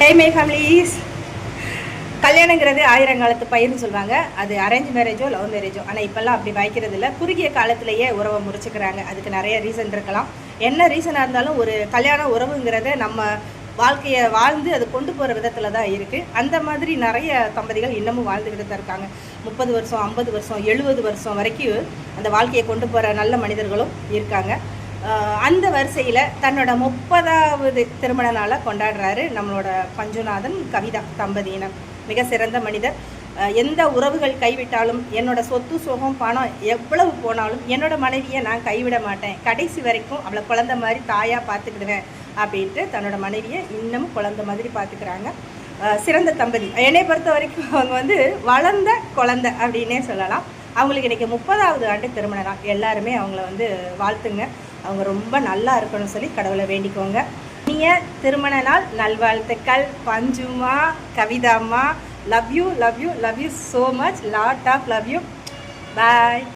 Hey my families, கல்யாணங்கிறது ஆயிரங்காலத்து பயிர்னு சொல்லுவாங்க. அது arrange மேரேஜோ love மேரேஜோ. ஆனால் இப்போல்லாம் அப்படி வாய்க்கிறது இல்லை. குறுகிய காலத்திலேயே உறவை முடிச்சுக்கிறாங்க. அதுக்கு நிறைய ரீசன் இருக்கலாம். என்ன ரீசனாக இருந்தாலும் ஒரு கல்யாண உறவுங்கிறத நம்ம வாழ்க்கையை வாழ்ந்து அதை கொண்டு போகிற விதத்தில் தான் இருக்குது. அந்த மாதிரி நிறைய தம்பதிகள் இன்னமும் வாழ்ந்துக்கிட்டு தான் இருக்காங்க. 30 வருஷம், 50 வருஷம், 70 வருஷம் வரைக்கும் அந்த வாழ்க்கையை கொண்டு போகிற நல்ல மனிதர்களும் இருக்காங்க. அந்த வரிசையில் தன்னோட 30வது திருமண நாளை கொண்டாடுறாரு நம்மளோட பஞ்சுநாதன் கவிதா தம்பதியினர். மிக சிறந்த மனிதர். எந்த உறவுகள் கைவிட்டாலும், என்னோட சொத்து சுகம் பணம் எவ்வளவு போனாலும் என்னோட மனைவியை நான் கைவிட மாட்டேன், கடைசி வரைக்கும் அவளை குழந்தை மாதிரி தாயாக பார்த்துக்கிடுவேன் அப்படின்ட்டு தன்னோட மனைவியை இன்னமும் குழந்தை மாதிரி பார்த்துக்கிறாங்க. சிறந்த தம்பதி. என்னை பொறுத்த வரைக்கும் அவங்க வளர்ந்த குழந்தை அப்படின்னே சொல்லலாம். அவங்களுக்கு இன்றைக்கி 30வது ஆண்டு திருமண நாள். எல்லாருமே அவங்கள வாழ்த்துங்க. அவங்க ரொம்ப நல்லா இருக்கணும்னு சொல்லி கடவுளை வேண்டிக்கோங்க. நீங்கள் திருமண நாள் நல்வாழ்த்துக்கள். பஞ்சுமா, கவிதாம்மா, love you love you love you so much. Lot of love you. Bye.